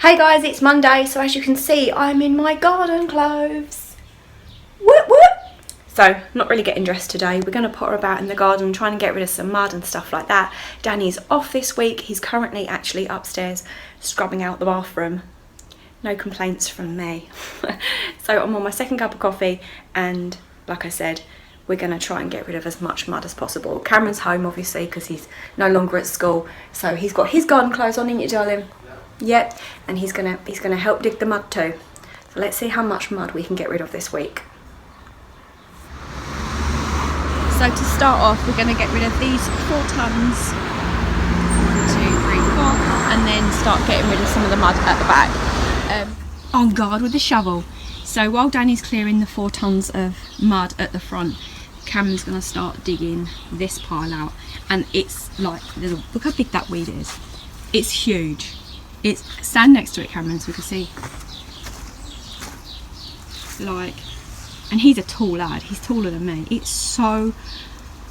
Hey guys, it's Monday, so as you can see, I'm in my garden clothes. Whoop whoop! So, not really getting dressed today. We're going to potter about in the garden, trying to get rid of some mud and stuff like that. Danny's off this week. He's currently actually upstairs scrubbing out the bathroom. No complaints from me. So I'm on my second cup of coffee, and like I said, we're going to try and get rid of as much mud as possible. Cameron's home, obviously, because he's no longer at school. So he's got his garden clothes on, ain't you, darling? Yep, and he's gonna help dig the mud too. So let's see how much mud we can get rid of this week. So to start off, we're gonna get rid of these 4 tons. 1, 2, 3, 4, and then start getting rid of some of the mud at the back. On guard with the shovel. So while Danny's clearing the 4 tons of mud at the front, Cameron's gonna start digging this pile out, and it's like, look how big that weed is. It's huge. It's stand next to it, Cameron, so we can see. Like, and he's a tall lad. He's taller than me. It's so,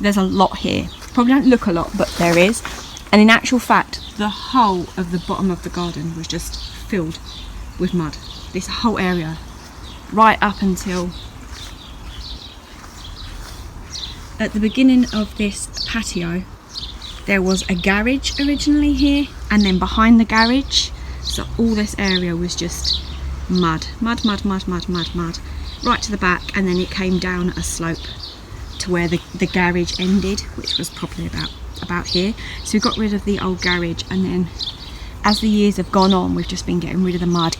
there's a lot here. Probably don't look a lot, but there is. And in actual fact, the whole of the bottom of the garden was just filled with mud. This whole area, right up until at the beginning of this patio. There was a garage originally here, and then behind the garage, so all this area was just mud, right to the back, and then it came down a slope to where the garage ended, which was probably about here. So we got rid of the old garage, and then as the years have gone on, we've just been getting rid of the mud.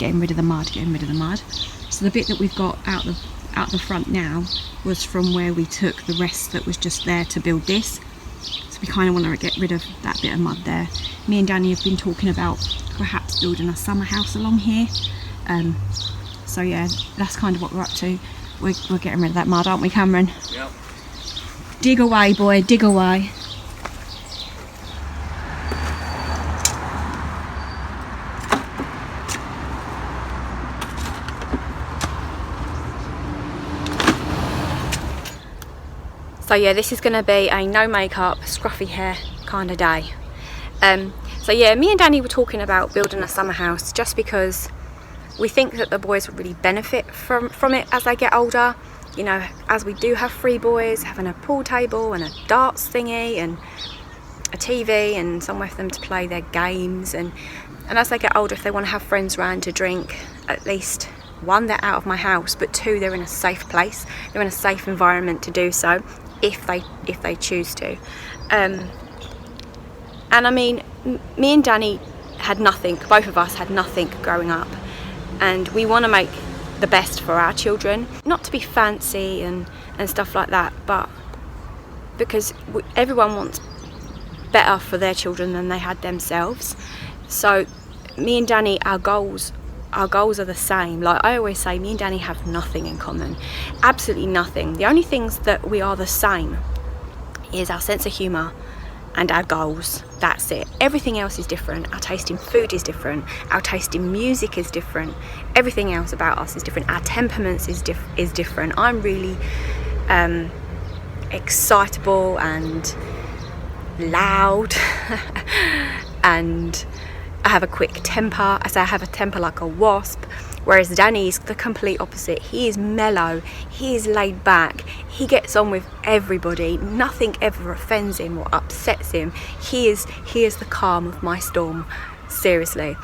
So the bit that we've got out the front now was from where we took the rest that was just there to build this. We kind of want to get rid of that bit of mud there. Me and Danny have been talking about perhaps building a summer house along here. So yeah, that's kind of what we're up to. We're getting rid of that mud, aren't we, Cameron? Yep. Dig away, boy, dig away. So yeah, this is going to be a no makeup, scruffy hair kind of day. So yeah, me and Danny were talking about building a summer house just because we think that the boys would really benefit from it as they get older. You know, as we do have 3 boys, having a pool table and a darts thingy and a TV and somewhere for them to play their games. And as they get older, if they want to have friends around to drink, at least 1, they're out of my house, but 2, they're in a safe place. They're in a safe environment to do so. If they choose to. And I mean, me and Danny had nothing, both of us had nothing growing up, and we want to make the best for our children, not to be fancy and stuff like that, but because everyone wants better for their children than they had themselves. So me and Danny, our goals are the same. Like I always say, me and Danny have nothing in common, absolutely nothing. The only things that we are the same is our sense of humour and our goals. That's it. Everything else is different. Our taste in food is different, our taste in music is different, everything else about us is different. Our temperaments is different. I'm really excitable and loud and I have a quick temper. I say I have a temper like a wasp, whereas Danny's the complete opposite. He is mellow, he is laid back, he gets on with everybody, nothing ever offends him or upsets him. He is the calm of my storm, seriously.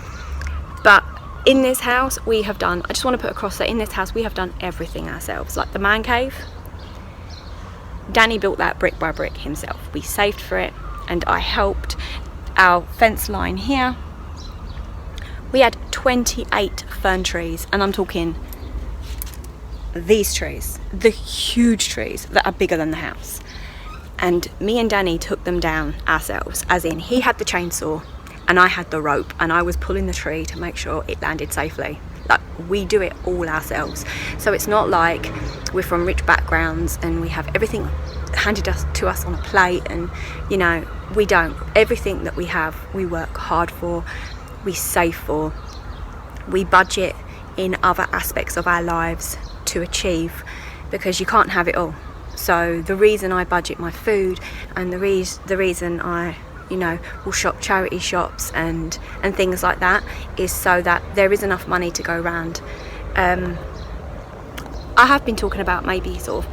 But in this house we have done, I just want to put across that in this house we have done everything ourselves. Like the man cave, Danny built that brick by brick himself. We saved for it and I helped. Our fence line here, we had 28 fern trees, and I'm talking these trees, the huge trees that are bigger than the house. And me and Danny took them down ourselves, as in he had the chainsaw and I had the rope and I was pulling the tree to make sure it landed safely. Like we do it all ourselves. So it's not like we're from rich backgrounds and we have everything handed to us on a plate, and you know, we don't. Everything that we have, we work hard for. We save for, we budget in other aspects of our lives to achieve, because you can't have it all. So the reason I budget my food and the reason I you know, will shop charity shops and things like that, is so that there is enough money to go around. I have been talking about maybe sort of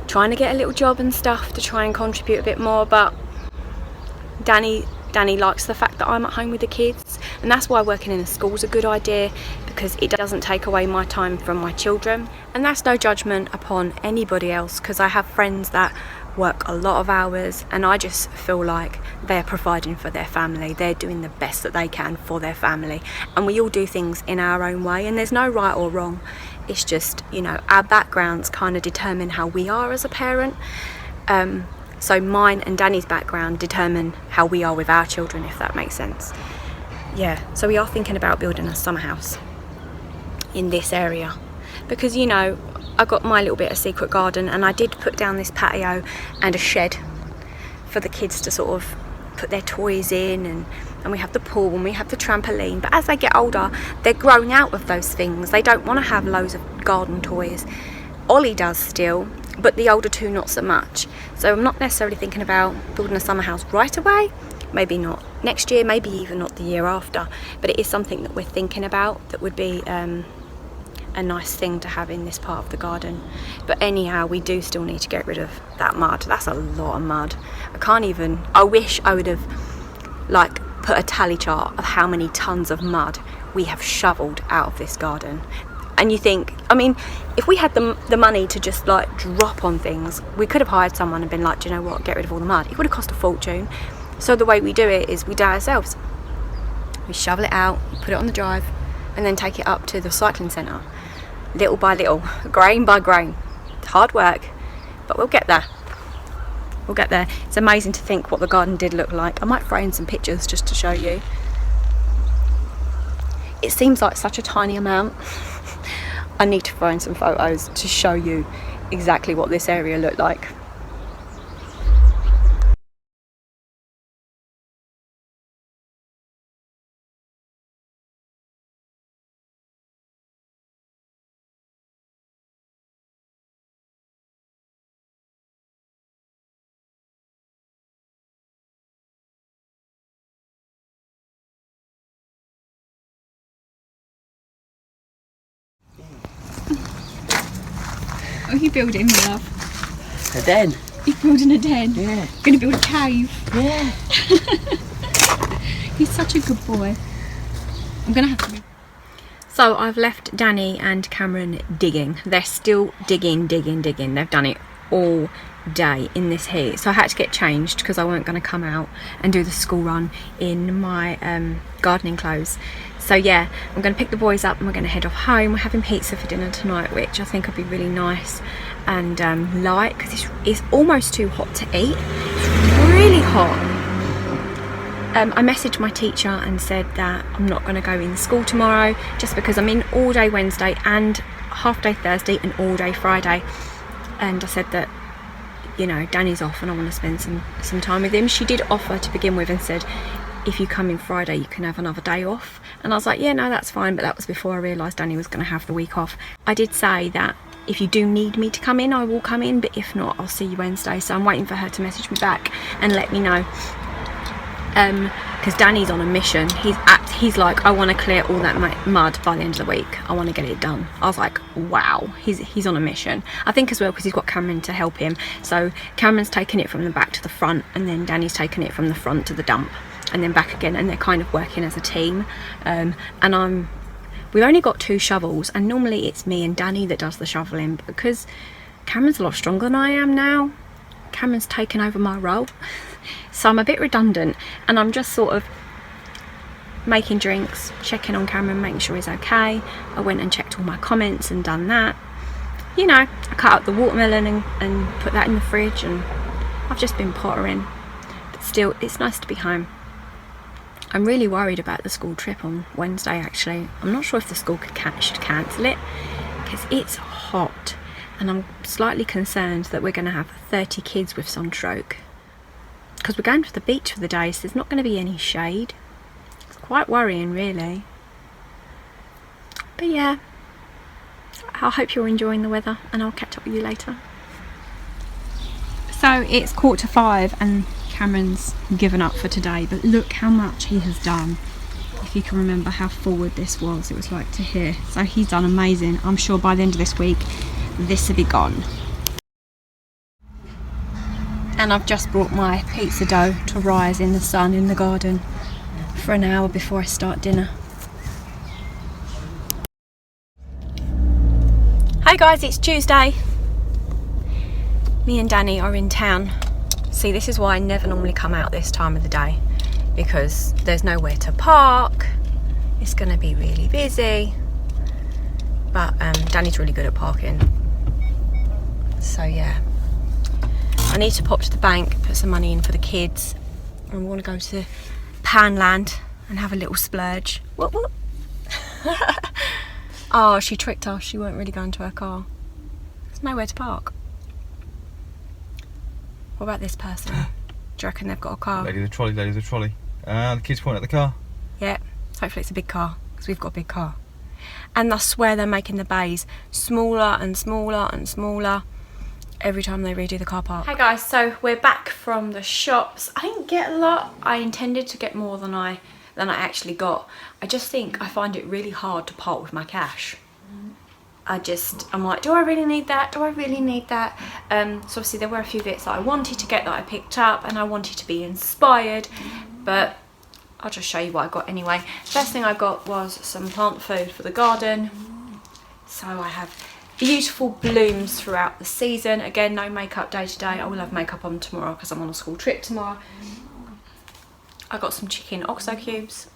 trying to get a little job and stuff to try and contribute a bit more, but Danny likes the fact that I'm at home with the kids, and that's why working in a school is a good idea, because it doesn't take away my time from my children. And that's no judgment upon anybody else, because I have friends that work a lot of hours, and I just feel like they're providing for their family, they're doing the best that they can for their family, and we all do things in our own way, and there's no right or wrong. It's just, you know, our backgrounds kind of determine how we are as a parent. So mine and Danny's background determine how we are with our children, if that makes sense. Yeah, so we are thinking about building a summer house in this area, because, you know, I got my little bit of secret garden, and I did put down this patio and a shed for the kids to sort of put their toys in, and we have the pool and we have the trampoline. But as they get older, they're growing out of those things. They don't want to have loads of garden toys. Ollie does still, but the older two not so much. So I'm not necessarily thinking about building a summer house right away. Maybe not next year, maybe even not the year after, but it is something that we're thinking about that would be a nice thing to have in this part of the garden. But anyhow, we do still need to get rid of that mud. That's a lot of mud. I wish I would have like put a tally chart of how many tons of mud we have shoveled out of this garden. And you think, I mean, if we had the money to just like drop on things, we could have hired someone and been like, do you know what, get rid of all the mud. It would have cost a fortune. So the way we do it is we do it ourselves. We shovel it out, put it on the drive, and then take it up to the recycling centre, little by little, grain by grain. It's hard work, but we'll get there. We'll get there. It's amazing to think what the garden did look like. I might throw in some pictures just to show you. It seems like such a tiny amount. I need to throw in some photos to show you exactly what this area looked like. What are you building, my love? A den. You're building a den? Yeah. Gonna build a cave? Yeah. He's such a good boy. I'm gonna have to. So I've left Danny and Cameron digging. They're still digging. They've done it all day in this heat. So I had to get changed because I weren't going to come out and do the school run in my gardening clothes. So yeah, I'm going to pick the boys up and we're going to head off home. We're having pizza for dinner tonight, which I think will be really nice and light, because it's almost too hot to eat. It's really hot. I messaged my teacher and said that I'm not going to go in school tomorrow, just because I'm in all day Wednesday and half day Thursday and all day Friday. And I said that, you know, Danny's off and I want to spend some time with him. She did offer to begin with and said, if you come in Friday you can have another day off. And I was like, yeah, no, that's fine. But that was before I realised Danny was going to have the week off. I did say that if you do need me to come in, I will come in, but if not, I'll see you Wednesday. So I'm waiting for her to message me back and let me know. Because Danny's on a mission. He's like, I want to clear all that mud by the end of the week. I want to get it done. I was like, wow, he's on a mission. I think as well because he's got Cameron to help him. So Cameron's taking it from the back to the front, and then Danny's taking it from the front to the dump, and then back again. And they're kind of working as a team. We've only got 2 shovels, and normally it's me and Danny that does the shoveling, but because Cameron's a lot stronger than I am now, Cameron's taken over my role. So I'm a bit redundant, and I'm just sort of making drinks, checking on Cameron, making sure he's okay. I went and checked all my comments and done that. You know, I cut up the watermelon and put that in the fridge, and I've just been pottering. But still, it's nice to be home. I'm really worried about the school trip on Wednesday, actually. I'm not sure if the school should cancel it, because it's hot, and I'm slightly concerned that we're going to have 30 kids with sunstroke. Because we're going to the beach for the day, so there's not going to be any shade. It's quite worrying, really. But yeah, I hope you're enjoying the weather, and I'll catch up with you later. So it's 4:45 and Cameron's given up for today, but look how much he has done. If you can remember how forward this was, it was like to here. So he's done amazing. I'm sure by the end of this week, this will be gone. And I've just brought my pizza dough to rise in the sun in the garden for an hour before I start dinner. Hi guys, it's Tuesday. Me and Danny are in town. See, this is why I never normally come out this time of the day, because there's nowhere to park. It's going to be really busy. But Danny's really good at parking. So yeah. I need to pop to the bank, put some money in for the kids. And we want to go to Poundland and have a little splurge. Whoop whoop. Oh, she tricked us. She weren't really going to her car. There's nowhere to park. What about this person? Do you reckon they've got a car? Lady of the trolley, lady of the trolley. The kids point at the car. Yeah, hopefully it's a big car, because we've got a big car. And I swear they're making the bays smaller and smaller and smaller every time they redo the car park. Hey guys, so we're back from the shops. I didn't get a lot. I intended to get more than I actually got. I just think I find it really hard to part with my cash. I'm like, do I really need that? Do I really need that? So obviously there were a few bits that I wanted to get that I picked up, and I wanted to be inspired, but I'll just show you what I got anyway. First thing I got was some plant food for the garden. So I have beautiful blooms throughout the season. Again, no makeup day today. I will have makeup on tomorrow because I'm on a school trip tomorrow. I got some chicken oxo cubes.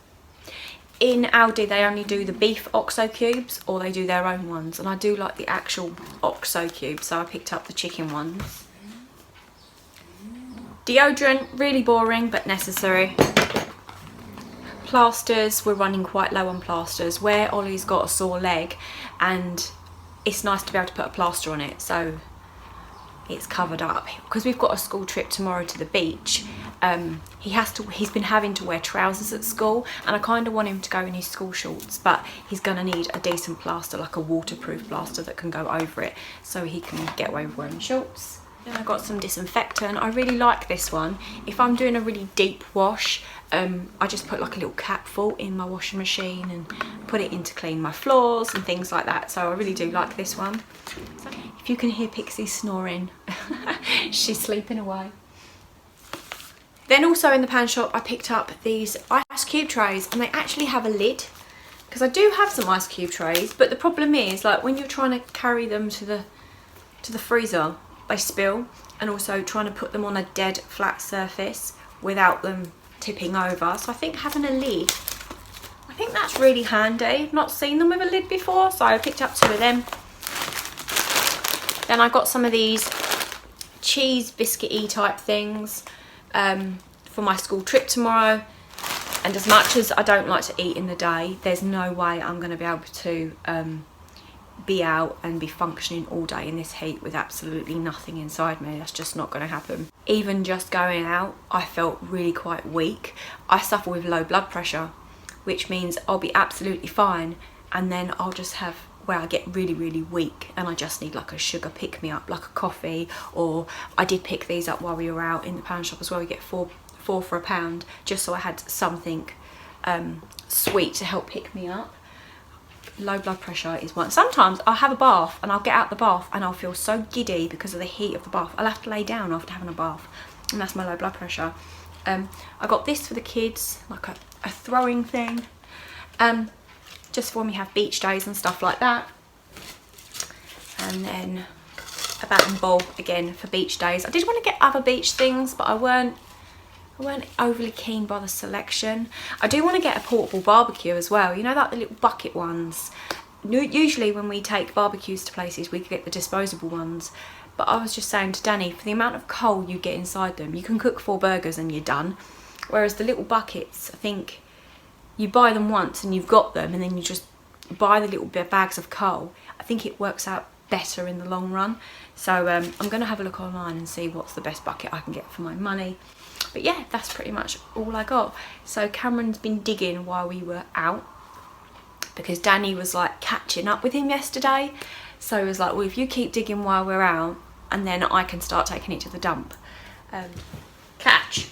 In Aldi they only do the beef oxo cubes, or they do their own ones, and I do like the actual oxo cubes, so I picked up the chicken ones. Deodorant, really boring but necessary. Plasters, we're running quite low on plasters. Where Ollie's got a sore leg, and it's nice to be able to put a plaster on it, so it's covered up. Because we've got a school trip tomorrow to the beach, he's been having to wear trousers at school, and I kind of want him to go in his school shorts, but he's going to need a decent plaster, like a waterproof plaster that can go over it, so he can get away with wearing shorts. Then I got some disinfectant. I really like this one. If I'm doing a really deep wash, I just put like a little capful in my washing machine and put it in to clean my floors and things like that, so I really do like this one. So if you can hear Pixie snoring, she's sleeping away. Then also in the pan shop I picked up these ice cube trays, and they actually have a lid, because I do have some ice cube trays, but the problem is, like, when you're trying to carry them to the freezer, they spill, and also trying to put them on a dead flat surface without them tipping over. So I think having a lid, I think that's really handy. I've not seen them with a lid before, so I picked up 2 of them. Then I got some of these cheese biscuity type things for my school trip tomorrow. And as much as I don't like to eat in the day, there's no way I'm going to be able to be out and be functioning all day in this heat with absolutely nothing inside me. That's just not going to happen. Even just going out, I felt really quite weak. I suffer with low blood pressure, which means I'll be absolutely fine, and then I'll just have where I get really, really weak, and I just need like a sugar pick-me-up, like a coffee. Or I did pick these up while we were out in the pound shop as well. We get four for £1, just so I had something sweet to help pick me up. Low blood pressure is one. Sometimes I'll have a bath and I'll get out the bath and I'll feel so giddy because of the heat of the bath. I'll have to lay down after having a bath, and that's my low blood pressure. I got this for the kids, like a throwing thing, just for when we have beach days and stuff like that. And then a bat and ball again for beach days. I did want to get other beach things, but I weren't overly keen by the selection. I do want to get a portable barbecue as well. You know, like the little bucket ones. Usually when we take barbecues to places, we get the disposable ones. But I was just saying to Danny, for the amount of coal you get inside them, you can cook 4 burgers and you're done. Whereas the little buckets, I think you buy them once and you've got them, and then you just buy the little bags of coal. I think it works out better in the long run. So I'm going to have a look online and see what's the best bucket I can get for my money. But yeah, that's pretty much all I got. So Cameron's been digging while we were out, because Danny was like catching up with him yesterday. So he was like, well, if you keep digging while we're out, and then I can start taking it to the dump. Catch.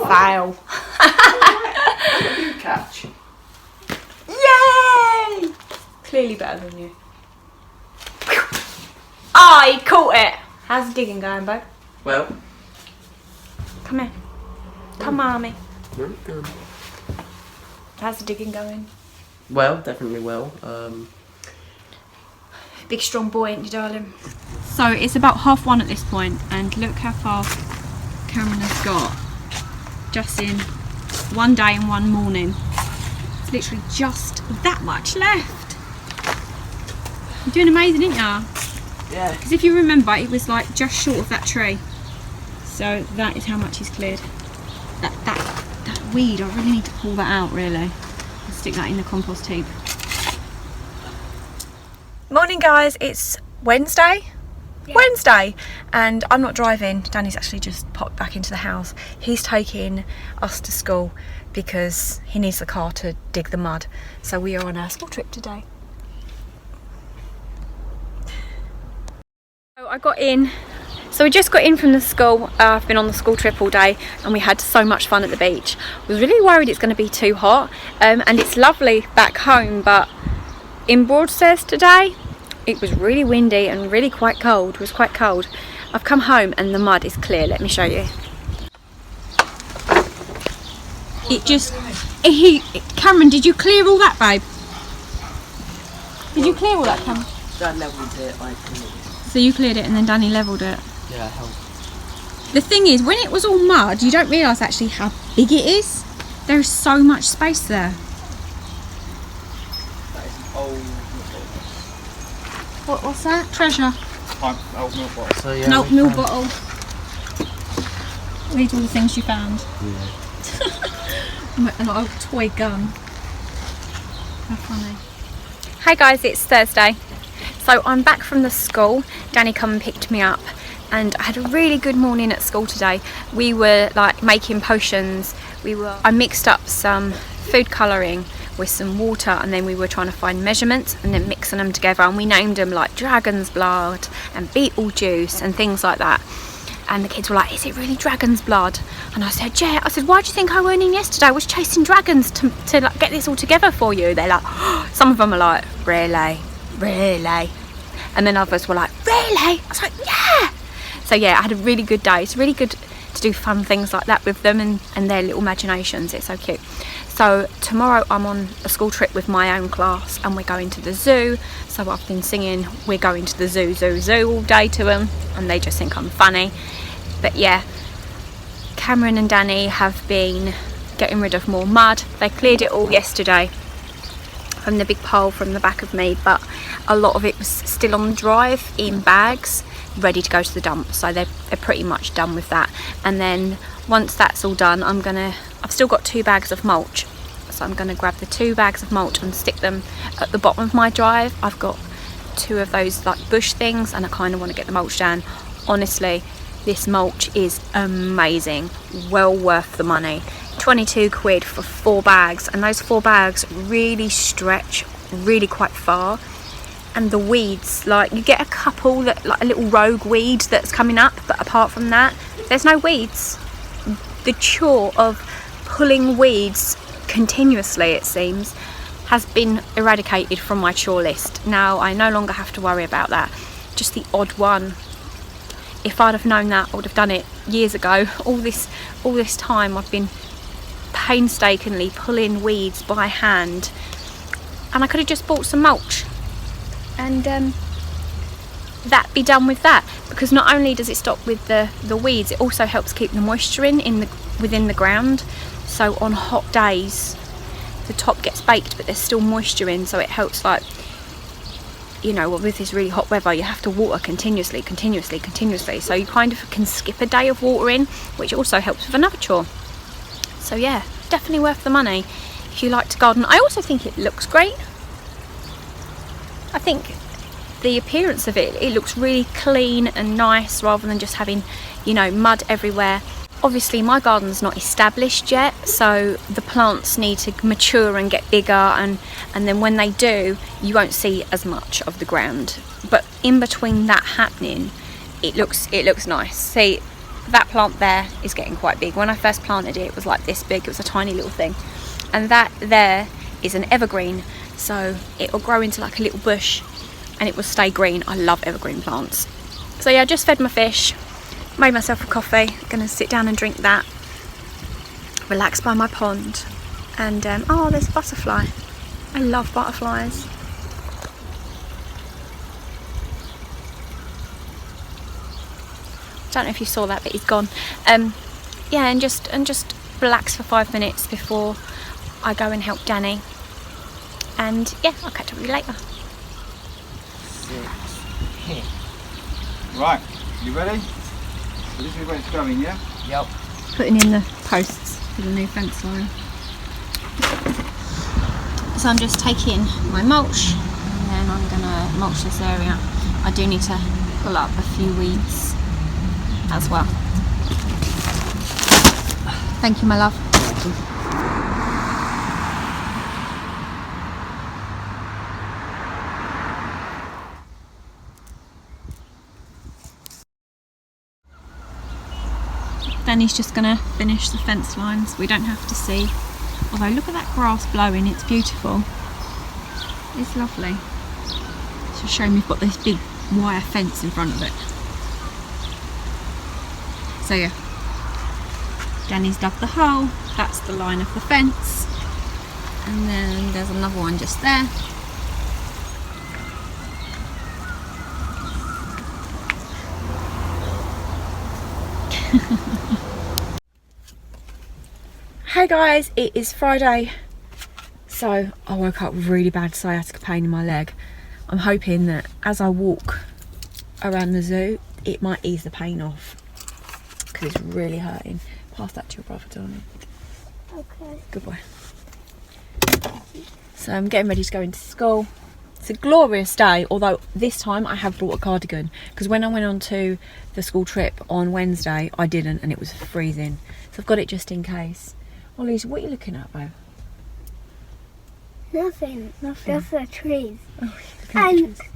Fail. What do you catch? Yay! Clearly better than you. I caught it. How's the digging going, babe? Well. Come here. Come, mommy. Okay. How's the digging going? Well, definitely well. Big strong boy, ain't you, darling? So it's about 1:30 at this point, and look how far Cameron has got just in one day and one morning. It's literally just that much left. You're doing amazing, ain't ya? Yeah. Because if you remember, it was like just short of that tree. So that is how much he's cleared. That weed, I really need to pull that out, really. And stick that in the compost heap. Morning, guys. It's Wednesday. Yeah. Wednesday, and I'm not driving. Danny's actually just popped back into the house. He's taking us to school because he needs the car to dig the mud. So we are on our school trip today. So I got in. So we just got in from the school. I've been on the school trip all day and we had so much fun at the beach. I was really worried it's going to be too hot, and it's lovely back home, but in Broadstairs today it was really windy and really quite cold. It was quite cold. I've come home and the mud is clear. Let me show you. Cameron, did you clear all that, babe? Did you clear all that, Cameron? I levelled it, I cleared it. So you cleared it and then Danny levelled it? Yeah, I helped. The thing is, when it was all mud, you don't realise actually how big it is. There is so much space there. That is an old milk bottle. What's that? Treasure. Old milk bottle. So, yeah, An old milk bottle. Read all the things you found. Yeah. An old toy gun. How funny. Hey guys, it's Thursday. So I'm back from the school. Danny come and picked me up and I had a really good morning at school today. We were like making potions. I mixed up some food colouring with some water, and then we were trying to find measurements and then mixing them together, and we named them like dragon's blood and beetle juice and things like that. And the kids were like, is it really dragon's blood? And I said, yeah. I said, why do you think I went in yesterday? I was chasing dragons to like get this all together for you. They're like, oh. Some of them are like, really? And then others were like, really? I was like, yeah. So yeah, I had a really good day. It's really good to do fun things like that with them and their little imaginations. It's so cute. So tomorrow I'm on a school trip with my own class and we're going to the zoo. So I've been singing we're going to the zoo all day to them, and they just think I'm funny. But yeah, Cameron and Danny have been getting rid of more mud. They cleared it all yesterday from the big pole from the back of me, but a lot of it was still on the drive in bags ready to go to the dump. So they're pretty much done with that. And then once that's all done, I've still got 2 bags of mulch, so I'm going to grab the 2 bags of mulch and stick them at the bottom of my drive. I've got 2 of those like bush things and I kind of want to get the mulch down. Honestly, this mulch is amazing, well worth the money. 22 quid for 4 bags, and those 4 bags really stretch really quite far. And the weeds, like you get a couple that like a little rogue weed that's coming up, but apart from that there's no weeds. The chore of pulling weeds continuously, it seems, has been eradicated from my chore list. Now I no longer have to worry about that. Just the odd one. If I'd have known that, I would have done it years ago. All this time I've been painstakingly pulling weeds by hand, and I could have just bought some mulch and that be done with that, because not only does it stop with the weeds, it also helps keep the moisture within the ground. So on hot days the top gets baked but there's still moisture in, so it helps, like, you know, with this really hot weather you have to water continuously, so you kind of can skip a day of watering, which also helps with another chore. So yeah, definitely worth the money if you like to garden. I also think it looks great. I think the appearance of it looks really clean and nice, rather than just having, you know, mud everywhere. Obviously my garden's not established yet, so the plants need to mature and get bigger, and then when they do you won't see as much of the ground. But in between that happening, it looks nice. See, that plant there is getting quite big. When I first planted it, it was like this big. It was a tiny little thing. And that there is an evergreen, so it will grow into like a little bush and it will stay green. I love evergreen plants. So yeah, I just fed my fish, made myself a coffee. Gonna sit down and drink that, relax by my pond. And oh, there's a butterfly. I love butterflies. Don't know if you saw that, but he's gone. Yeah, and just relax for 5 minutes before I go and help Danny. And yeah, I'll catch up with you later. Right, you ready? So this is where it's going, yeah? Yep. Putting in the posts for the new fence line. So I'm just taking my mulch and then I'm gonna mulch this area. I do need to pull up a few weeds as well. Thank you, my love. Danny's just gonna finish the fence lines. We don't have to see. Although look at that grass blowing, it's beautiful. It's lovely. It's a shame we've got this big wire fence in front of it. So yeah, Danny's dug the hole. That's the line of the fence. And then there's another one just there. Hey guys, it is Friday. So I woke up with really bad sciatica pain in my leg. I'm hoping that as I walk around the zoo, it might ease the pain off, because it's really hurting. Pass that to your brother, darling. Okay. Good boy. So I'm getting ready to go into school. It's a glorious day, although this time I have brought a cardigan, because when I went on to the school trip on Wednesday, I didn't, and it was freezing. So I've got it just in case. Ollie, what are you looking at, babe? Nothing. Nothing. Just the trees. Oh, you're looking at the And trees.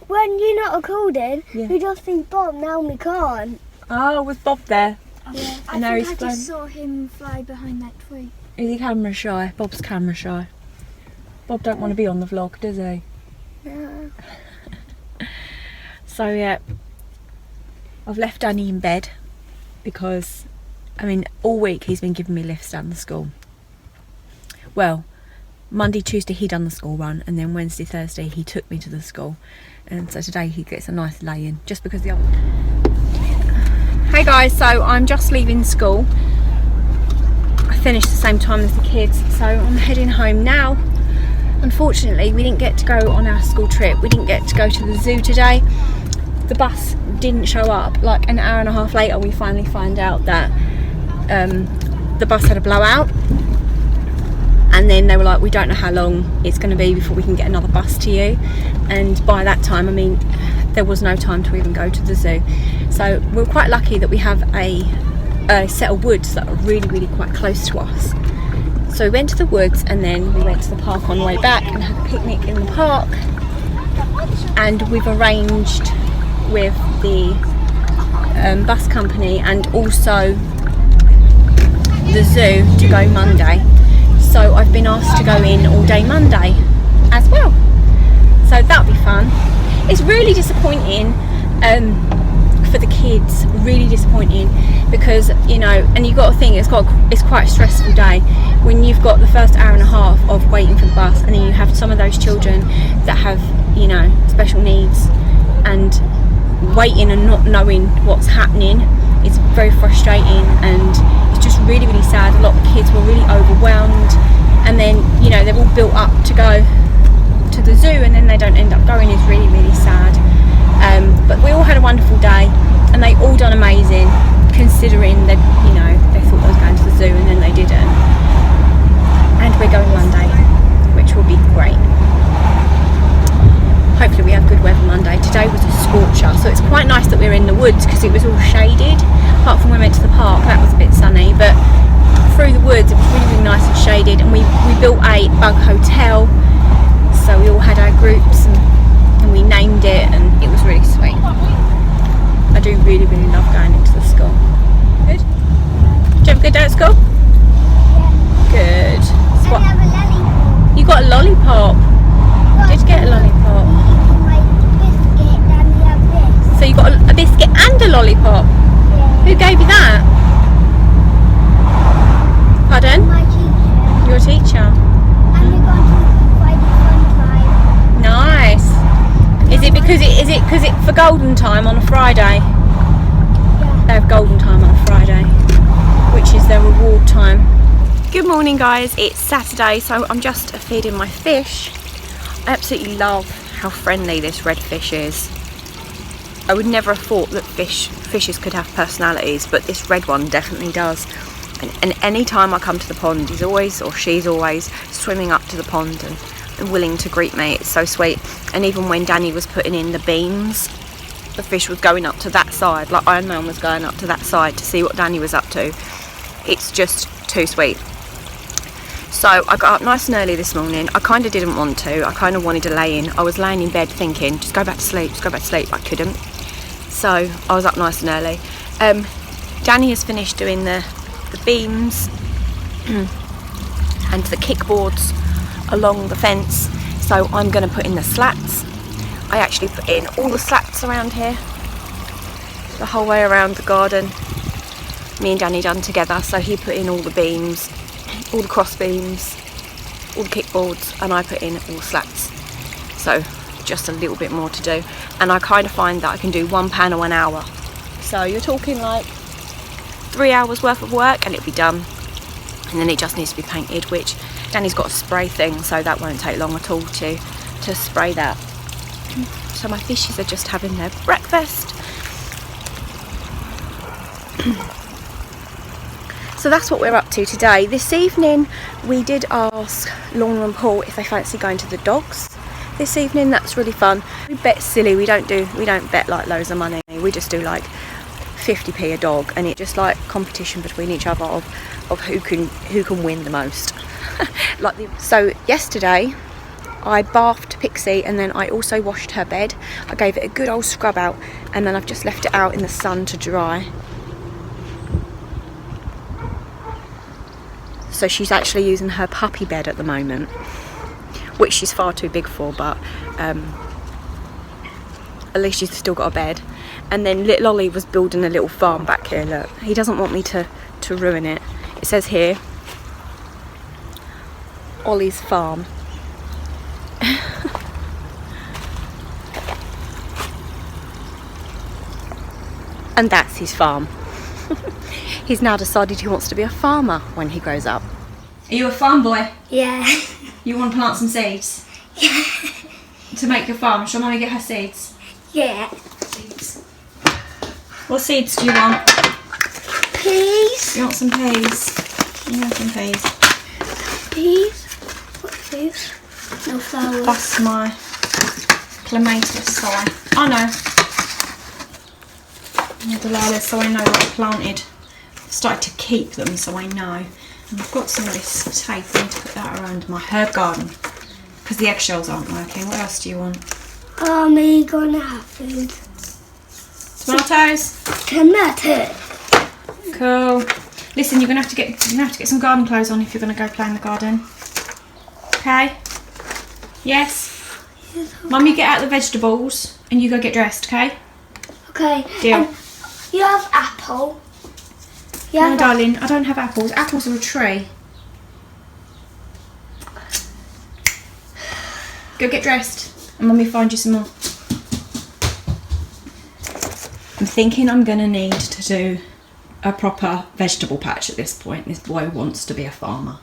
when you're not recording, Yeah. we just think Bob, now we can't. Oh, was Bob there? Yeah. And now he's flying. saw him fly behind that tree. Is he camera shy? Bob's camera shy. Bob don't want to be on the vlog, does he? No. So yeah, I've left Danny in bed because, I mean, all week he's been giving me lifts down the school. Well, Monday, Tuesday he done the school run, and then Wednesday, Thursday he took me to the school, and so today he gets a nice lay-in just because the other... Hey guys, so I'm just leaving school. I finished the same time as the kids, so I'm heading home now. Unfortunately, we didn't get to go on our school trip. We didn't get to go to the zoo today. The bus didn't show up. Like an hour and a half later, we finally find out that the bus had a blowout. And then they were like, we don't know how long it's going to be before we can get another bus to you. And by that time, I mean, there was no time to even go to the zoo. So we're quite lucky that we have a set of woods that are really, really quite close to us. So we went to the woods, and then we went to the park on the way back and had a picnic in the park. And we've arranged with the bus company and also the zoo to go Monday. So I've been asked to go in all day Monday as well. So that'll be fun. It's really disappointing for the kids, really disappointing, because, you know, and you've got to think it's quite a stressful day when you've got the first hour and a half of waiting for the bus, and then you have some of those children that have, you know, special needs, and waiting and not knowing what's happening is very frustrating, and it's just really, really sad. A lot of kids were really overwhelmed, and then, you know, they're all built up to go to the zoo and then they don't end up going. Is really, really sad. But we all had a wonderful day, and they all done amazing, considering that, you know, they thought they was going to the zoo and then they didn't. And we're going Monday, which will be great. Hopefully we have good weather Monday. Today was a scorcher, so it's quite nice that we're in the woods because it was all shaded. Apart from when we went to the park, that was a bit sunny, but through the woods it was really, really nice and shaded. And we built a bug hotel, so we all had our groups and we named it, and it was really sweet. I do really, really love going into the school. Good? Did you have a good day at school? Good. So what, have a lollipop. you got a lollipop. Did you get a lollipop? My biscuit and the have So you got a biscuit and a lollipop. this. Who gave you that? Pardon? My teacher. Your teacher. And we're going to Friday fun time. Nice. Is it because it's for golden time on a Friday? Yeah. They have golden time on a Friday, which is their reward time. Good morning, guys. It's Saturday, so I'm just feeding my fish. I absolutely love how friendly this red fish is. I would never have thought that fishes could have personalities, but this red one definitely does. And any time I come to the pond, he's always, or she's always, swimming up to the pond and willing to greet me. It's so sweet. And even when Danny was putting in the beams, the fish was going up to that side, like Iron Man was going up to that side to see what Danny was up to. It's just too sweet. So I got up nice and early this morning. I kind of didn't want to. I kind of wanted to lay in. I was laying in bed thinking, just go back to sleep, just go back to sleep. I couldn't. So I was up nice and early. Danny has finished doing the beams and the kickboards along the fence. So I'm going to put in the slats. I actually put in all the slats around here, the whole way around the garden. Me and Danny done together. So he put in all the beams, all the cross beams, all the kickboards, and I put in all the slats. So just a little bit more to do, and I kind of find that I can do one panel an hour. So you're talking like 3 hours worth of work and it'll be done, and then it just needs to be painted, which Danny's got a spray thing, so that won't take long at all to spray that. So my fishes are just having their breakfast. So that's what we're up to today. This evening we did ask Lorna and Paul if they fancy going to the dogs this evening. That's really fun. We bet silly, we don't bet like loads of money. We just do like 50p a dog, and it's just like competition between each other of who can win the most. So yesterday I bathed Pixie, and then I also washed her bed. I gave it a good old scrub out, and then I've just left it out in the sun to dry. So she's actually using her puppy bed at the moment, which she's far too big for, but at least she's still got a bed. And then little Ollie was building a little farm back here. Look, he doesn't want me to ruin it. It says here, Ollie's farm. And that's his farm. He's now decided he wants to be a farmer when he grows up. Are you a farm boy? Yeah. You want to plant some seeds? Yeah. To make your farm? Shall Mummy get her seeds? Yeah. Seeds. What seeds do you want? Peas. You want some peas? You want some peas? Peas. What's peas? No flowers. That's my clematis, so I know. The lilas, so I know that I planted. I've started to keep them, so I know. And I've got some of this tape. I need to put that around my herb garden because the eggshells aren't working. What else do you want? Me gonna have food. Tomatoes. Tomato. Cool. Listen, you're gonna have to get some garden clothes on if you're gonna go play in the garden. Okay? Yes. Mummy, get out the vegetables and you go get dressed. Okay? Okay. Deal. You have apple. You No, have darling, I don't have apples. Apples are a tree. Go get dressed and Mummy find you some more. I'm thinking I'm going to need to do a proper vegetable patch at this point. This boy wants to be a farmer.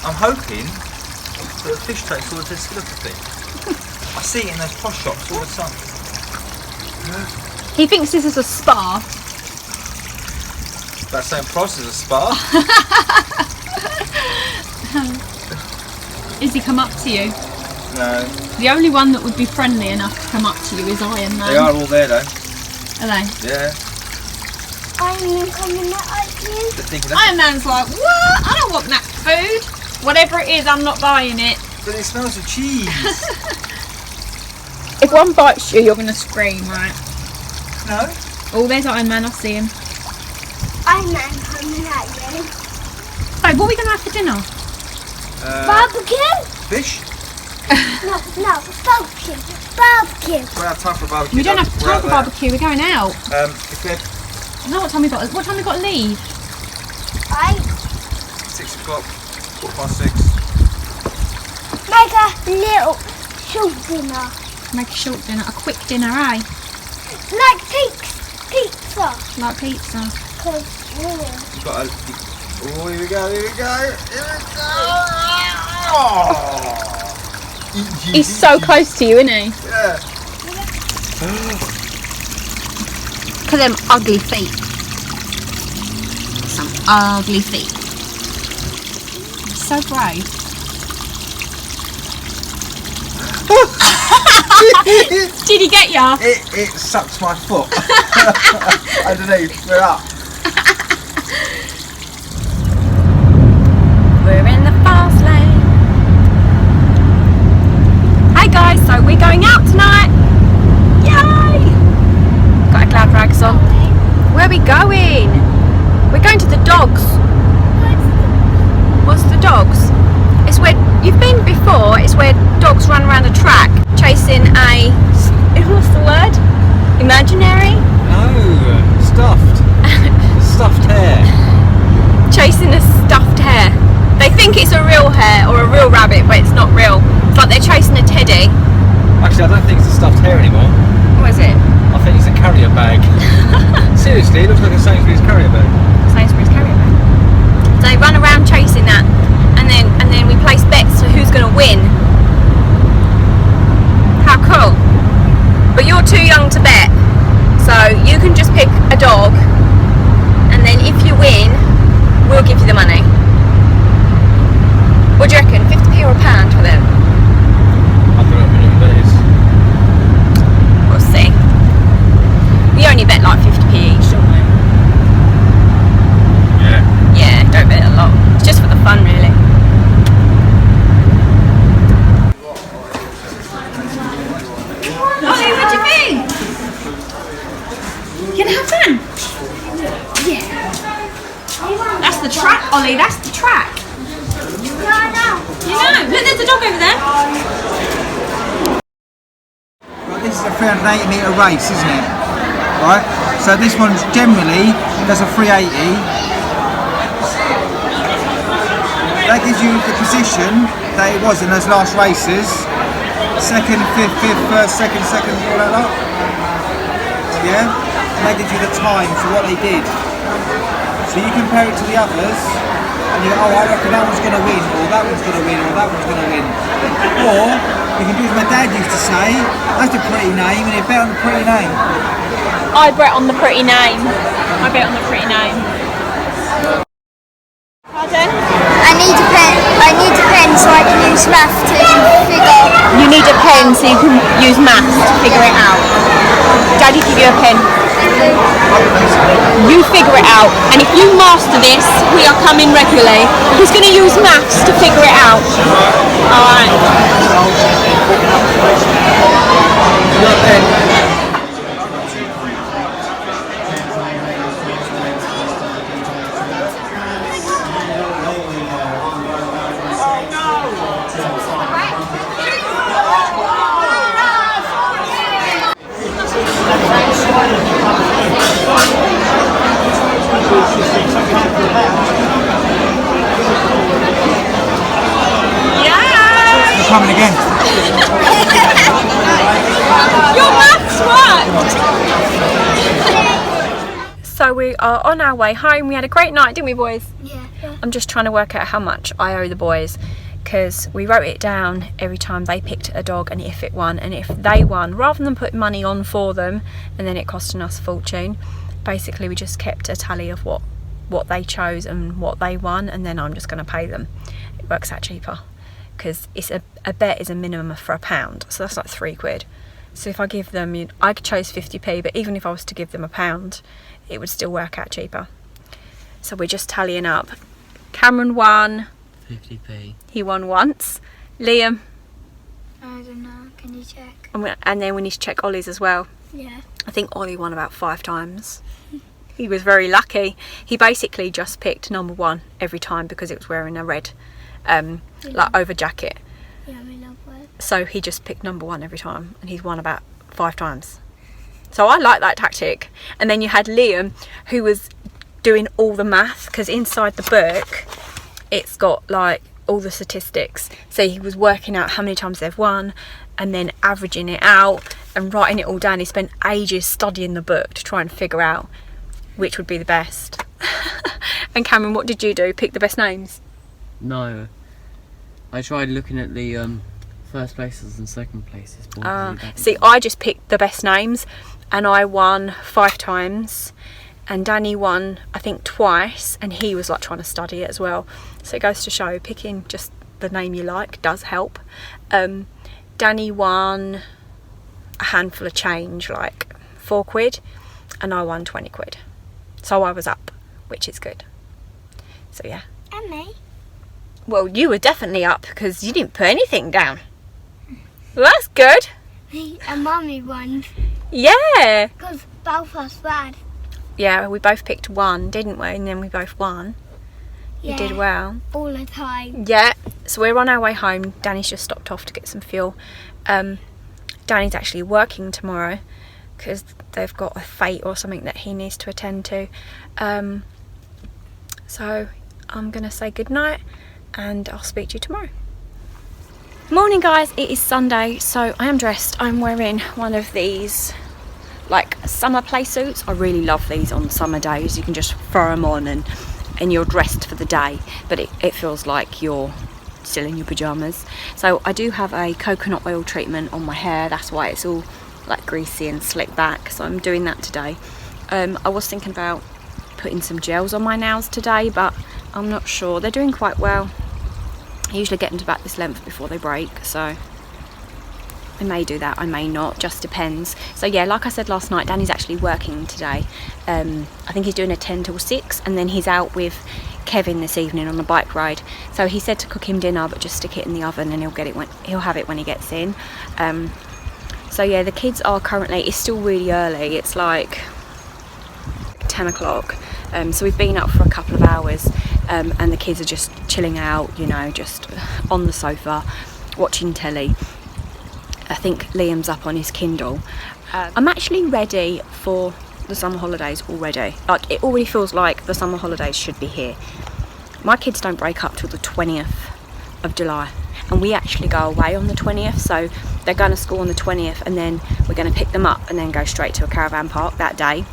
I'm hoping that the fish takes all the silica thing. I see it in those posh shops all the time. He thinks this is a spa. That same price as a spa. Has he come up to you? No. The only one that would be friendly enough to come up to you is Iron Man. They are all there though. Are they? Yeah. Iron Man coming at you. They're thinking Iron Man's like, what? I don't want that food. Whatever it is, I'm not buying it. But it smells of cheese. If one bites you, you're going to scream, right? No. Oh, there's Iron Man. I see him. Iron Man coming at you. Babe, what are we going to have for dinner? Barbecue? Fish? No, barbecue. Barbecue. We don't have time for a barbecue. We don't have We're time out for there. barbecue. We're going out. If they're I know what time we got. What time we got to leave? 6 o'clock, 6:15. Make a little short dinner. Make a short dinner, a quick dinner, eh? Like pizza. Like pizza. Cause, You've got a... Oh, here we go, here we go, here we go! Oh. He's so close to you, isn't he? Yeah. Look at them ugly feet. Some ugly feet. So brave. Did he get ya? It sucks my foot. Underneath, we're up. We're in the fast lane. Hi guys, so we're going out tonight. Yay! Got our glad rags on. Where are we going? We're going to the dogs. What's the dogs? It's where you've been before. It's where dogs run around a track chasing a, what's the word? Imaginary? No, stuffed. Stuffed hare. Chasing a stuffed hare. They think it's a real hare or a real rabbit, but it's not real. It's like they're chasing a teddy. Actually, I don't think it's a stuffed hare anymore. What is it? I think it's a carrier bag. Seriously, it looks like a Sainsbury's carrier bag. Sainsbury's carrier bag. So they run around chasing that, and then we place bets for who's going to win. How cool! But you're too young to bet, so you can just pick a dog, and then if you win, we'll give you the money. What do you reckon? 50p or a pound for them? I don't know what that is. We'll see. We only bet like 50p each, don't we? Yeah. Yeah, don't bet a lot. It's just for the fun, really. Ollie, what do you think? You gonna have fun? Yeah. That's the track, Ollie, that's the track. You know, look, there's a dog over there. Right, this is a 380 metre race, isn't it? Right, so this one's generally does a 380. That gives you the position that it was in those last races. Second, fifth, first, second, all that lot. Yeah? And that gives you the time for what they did. So you compare it to the others, and you go, oh, I reckon that one's going to win, or that one's going to win, or that one's going to win. Or you can do as my dad used to say, that's a pretty name, and you bet on the pretty name. I bet on the pretty name. I bet on the pretty name. Pardon? I need a pen so I can use math to figure. You need a pen so you can use maths to figure it out. Daddy, give you a pen. You figure it out, and if you master this, we are coming regularly. He's going to use maths to figure it out. Alright. They're coming again. Your maths worked! So So we are on our way home. We had a great night, didn't we, boys? Yeah. I'm just trying to work out how much I owe the boys, because we wrote it down every time they picked a dog and if it won, and if they won, rather than put money on for them and then it costing us a fortune, basically we just kept a tally of what they chose and what they won, and then I'm just going to pay them. It works out cheaper, because it's a bet is a minimum for £1, so that's like £3. So if I give them, I chose 50p, but even if I was to give them £1, it would still work out cheaper. So we're just tallying up. Cameron won 50p. He won once. Liam, I don't know. Can you check? and then we need to check Ollie's as well. Yeah. I think Ollie won about 5 times. He was very lucky. He basically just picked number 1 every time because it was wearing a red like over jacket. Yeah, we love it. So he just picked number 1 every time, and he's won about 5 times. So I like that tactic. And then you had Liam, who was doing all the math, because inside the book it's got like all the statistics. So he was working out how many times they've won and then averaging it out and writing it all down. He spent ages studying the book to try and figure out which would be the best. And Cameron, what did you do? Pick the best names? No. I tried looking at the first places and second places. See, I just picked the best names, and I won 5 times, and Danny won I think twice, and he was like trying to study it as well. So it goes to show picking just the name you like does help. Danny won a handful of change, like £4, and I won £20. So I was up, which is good. So yeah. And me. Well, you were definitely up because you didn't put anything down. Well, that's good. Me and Mummy won. Yeah. Because both us bad. Yeah, we both picked 1, didn't we? And then we both won. You did well. All the time. Yeah. So we're on our way home. Danny's just stopped off to get some fuel. Danny's actually working tomorrow because they've got a fete or something that he needs to attend to. So I'm going to say goodnight, and I'll speak to you tomorrow. Morning guys, it is Sunday, so I am dressed. I'm wearing one of these like summer play suits. I really love these on summer days. You can just throw them on and you're dressed for the day, but it feels like you're still in your pyjamas. So I do have a coconut oil treatment on my hair, that's why it's all like greasy and slicked back, so I'm doing that today. I was thinking about putting some gels on my nails today, but I'm not sure. They're doing quite well. I usually get them to about this length before they break, so I may do that, I may not, just depends. So yeah, like I said last night, Danny's actually working today. I think he's doing a 10 till 6, and then he's out with Kevin this evening on a bike ride. So he said to cook him dinner, but just stick it in the oven and he'll have it when he gets in. So yeah, the kids are currently, it's still really early, it's like 10 o'clock. So we've been up for a couple of hours, and the kids are just chilling out, you know, just on the sofa watching telly. I think Liam's up on his Kindle. I'm actually ready for the summer holidays already. Like, it already feels like the summer holidays should be here. My kids don't break up till the 20th of July, and we actually go away on the 20th, so they're going to school on the 20th, and then we're going to pick them up and then go straight to a caravan park that day.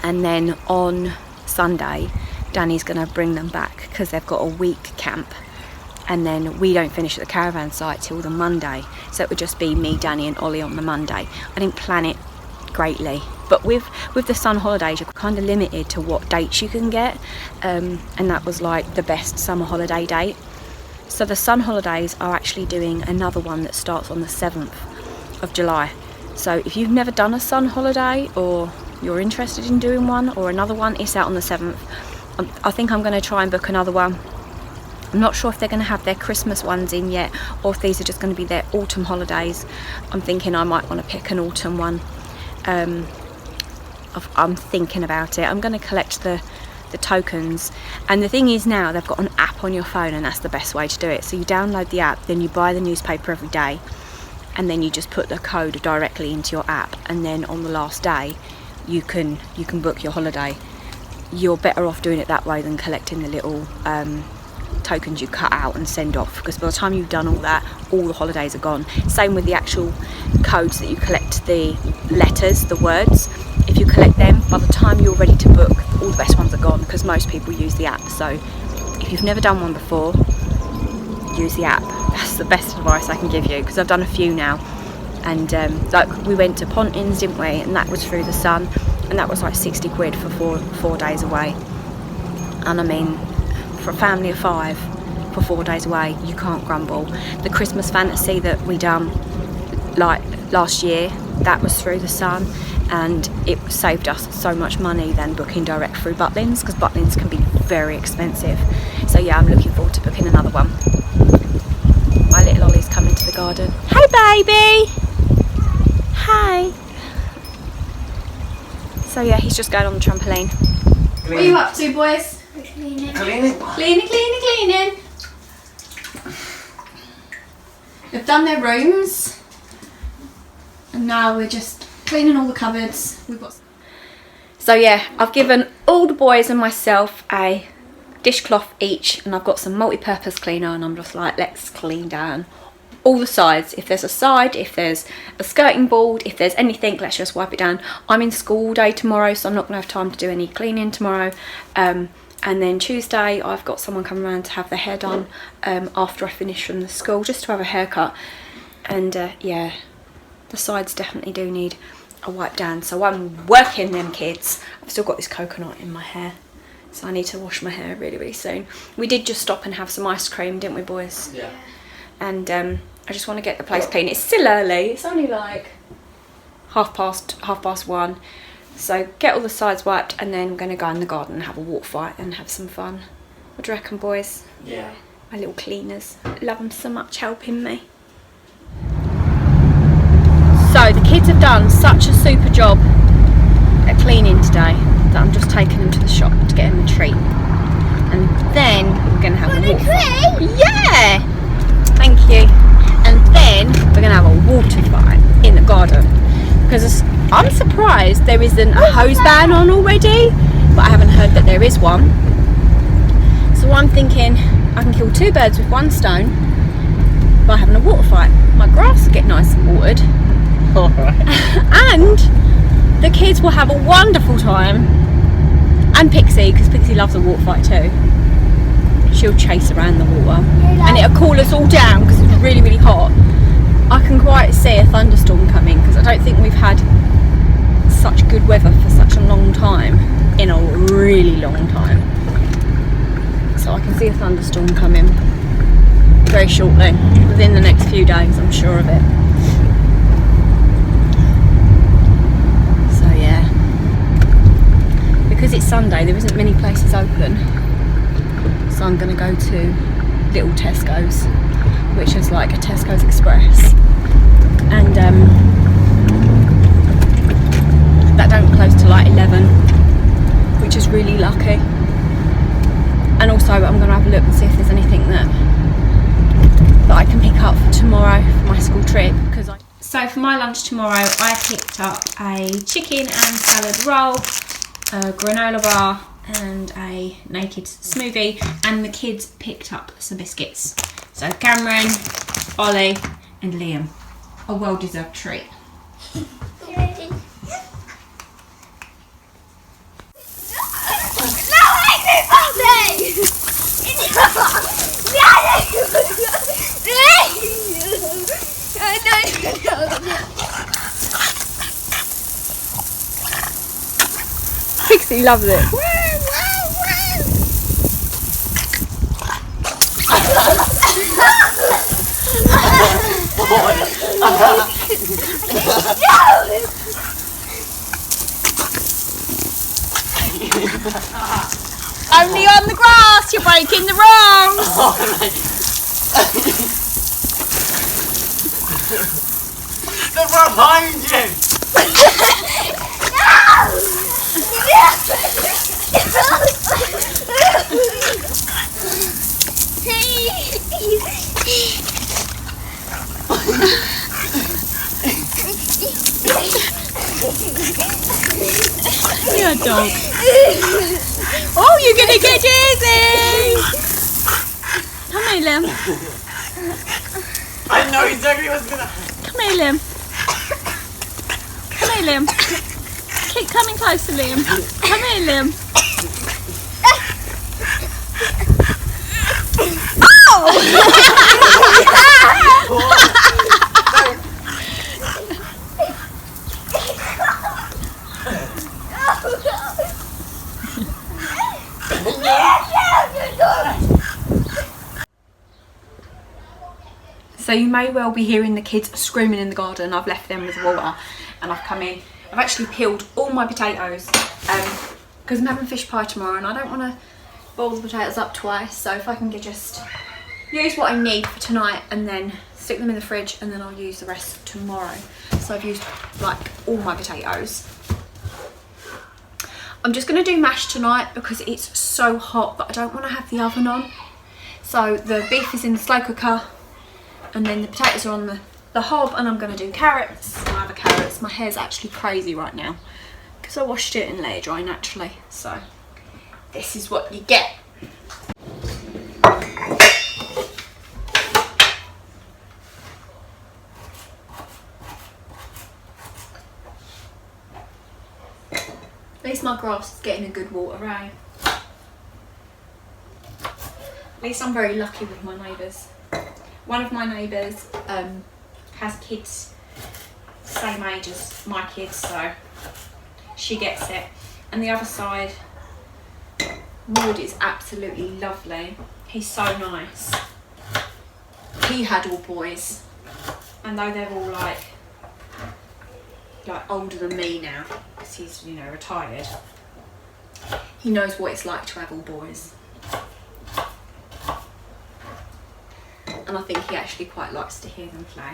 And then on Sunday, Danny's going to bring them back because they've got a week camp, and then we don't finish at the caravan site till the Monday, so it would just be me, Danny and Ollie on the Monday. I didn't plan it greatly, but with the sun holidays you're kind of limited to what dates you can get, and that was like the best summer holiday date. So the sun holidays are actually doing another one that starts on the 7th of July. So if you've never done a sun holiday, or you're interested in doing one or another one, it's out on the 7th. I think I'm going to try and book another one. I'm not sure if they're going to have their Christmas ones in yet, or if these are just going to be their autumn holidays. I'm thinking I might want to pick an autumn one. I'm thinking about it. I'm going to collect the tokens, and the thing is now they've got an app on your phone, and that's the best way to do it. So you download the app, then you buy the newspaper every day, and then you just put the code directly into your app, and then on the last day you can book your holiday. You're better off doing it that way than collecting the little tokens you cut out and send off, because by the time you've done all that, all the holidays are gone. Same with the actual codes that you collect, the letters, the words. If if you collect them, by the time you're ready to book, all the best ones are gone because most people use the app. So if you've never done one before, use the app. That's the best advice I can give you, because I've done a few now. And like we went to Pontins, didn't we, and that was through the Sun, and that was like 60 quid for four days away. And I mean, for a family of 5 for 4 days away, you can't grumble. The Christmas Fantasy that we done like last year, that was through the Sun, and it saved us so much money than booking direct through Butlins, because Butlins can be very expensive. So yeah, I'm looking forward to booking another one. My little Ollie's coming to the garden. Hey baby! Hi! So yeah, he's just going on the trampoline. What are you up to, boys? Cleaning. Cleaning. They've done their rooms, and now we're just cleaning all the cupboards. So yeah, I've given all the boys and myself a dishcloth each, and I've got some multi-purpose cleaner, and I'm just like, let's clean down all the sides. If there's a side, if there's a skirting board, if there's anything, let's just wipe it down. I'm in school all day tomorrow, so I'm not going to have time to do any cleaning tomorrow. And then Tuesday I've got someone coming around to have their hair done after I finish from the school, just to have a haircut. And yeah, the sides definitely do need a wipe down. So I'm working them kids. I've still got this coconut in my hair, so I need to wash my hair really, really soon. We did just stop and have some ice cream, didn't we, boys? Yeah. And I just want to get the place clean. It's still early. It's only like half past 1. So get all the sides wiped, and then I'm going to go in the garden and have a walk fight and have some fun. What do you reckon, boys? Yeah. My little cleaners. Love them so much helping me. So the kids have done such a super job at cleaning today that I'm just taking them to the shop to get them a treat. And then we're going to have a walk fight. Yeah! Thank you. And then we're going to have a water fight in the garden, because I'm surprised there isn't a hose ban on already, but I haven't heard that there is one. So I'm thinking I can kill 2 birds with 1 stone by having a water fight. My grass will get nice and watered. Alright. And the kids will have a wonderful time. And Pixie, because Pixie loves a water fight too. She'll chase around the water, and it'll cool us all down because it's really, really hot. I can quite see a thunderstorm coming, because I don't think we've had such good weather for such a long time, in a really long time. So I can see a thunderstorm coming very shortly, within the next few days, I'm sure of it. So yeah, because it's Sunday, there isn't many places open. So I'm going to go to Little Tesco's, which is like a Tesco's Express, and that don't close till like 11, which is really lucky. And also I'm going to have a look and see if there's anything that I can pick up for tomorrow for my school trip. So for my lunch tomorrow, I picked up a chicken and salad roll, a granola bar, and a naked smoothie, and the kids picked up some biscuits. So Cameron, Ollie and Liam. A well-deserved treat. Pixie loves it. Only on the grass, you're breaking the rules. They're behind you! You're a dog. Oh, you're gonna get dizzy! Come here, Liam. I know exactly what's gonna happen. Come here, Liam. Come here, Liam. Keep coming closer, Liam. Come here, Liam. So you may well be hearing the kids screaming in the garden. I've left them with water and I've come in. I've actually peeled all my potatoes because I'm having fish pie tomorrow and I don't want to boil the potatoes up twice. So if I can just use what I need for tonight and then stick them in the fridge and then I'll use the rest tomorrow. So I've used like all my potatoes. I'm just going to do mash tonight because it's so hot but I don't want to have the oven on. So the beef is in the slow cooker. And then the potatoes are on the hob and I'm going to do carrots. I have carrots. My hair's actually crazy right now because I washed it and let it dry naturally. So this is what you get. At least my grass is getting a good water, eh? At least I'm very lucky with my neighbours. One of my neighbours has kids same age as my kids, so she gets it. And the other side, Maud is absolutely lovely. He's so nice. He had all boys, and though they're all like older than me now, because he's, you know, retired, he knows what it's like to have all boys. And I think he actually quite likes to hear them play.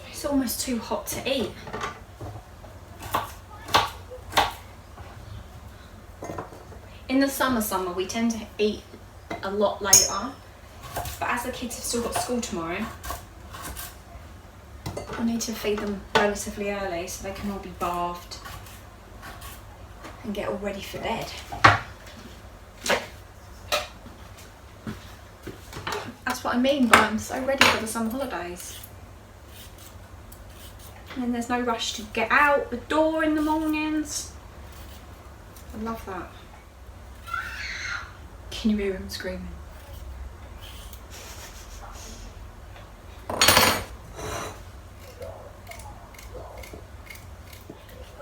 It's almost too hot to eat. In the summer we tend to eat a lot later, but as the kids have still got school tomorrow, I need to feed them relatively early so they can all be bathed and get all ready for bed. That's what I mean by I'm so ready for the summer holidays. And there's no rush to get out the door in the mornings. I love that. Can you hear him screaming?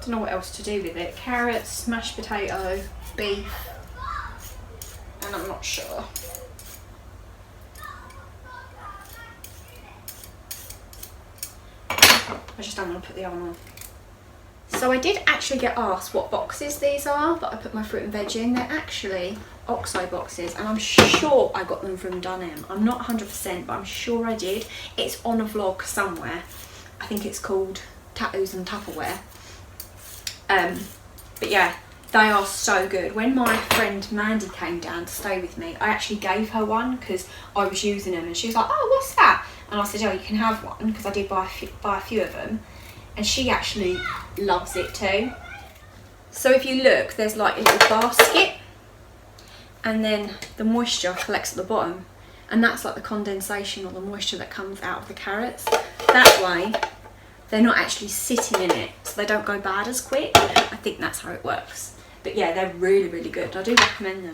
Don't know what else to do with it. Carrots, mashed potato, beef, and I'm not sure. I just don't want to put the oven on. So I did actually get asked what boxes these are that I put my fruit and veg in. They're actually Oxo boxes and I'm sure I got them from Dunham. I'm not 100% but I'm sure I did. It's on a vlog somewhere. I think it's called Tattoos and Tupperware. But yeah, they are so good. When my friend Mandy came down to stay with me, I actually gave her one because I was using them and she was like, oh, what's that? And I said, oh, you can have one, because I did buy a few of them. And she actually loves it too. So if you look, there's like a little basket. And then the moisture collects at the bottom. And that's like the condensation or the moisture that comes out of the carrots. That way, they're not actually sitting in it. So they don't go bad as quick. I think that's how it works. But yeah, they're really, really good. I do recommend them.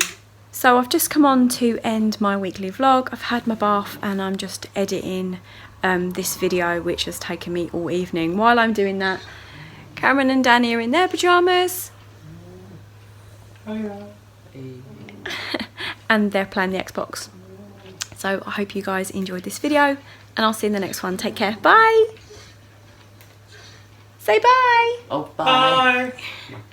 So I've just come on to end my weekly vlog. I've had my bath and I'm just editing this video, which has taken me all evening. While I'm doing that, Cameron and Danny are in their pyjamas. And they're playing the Xbox. So I hope you guys enjoyed this video and I'll see you in the next one. Take care. Bye. Say bye. Oh, bye. Bye.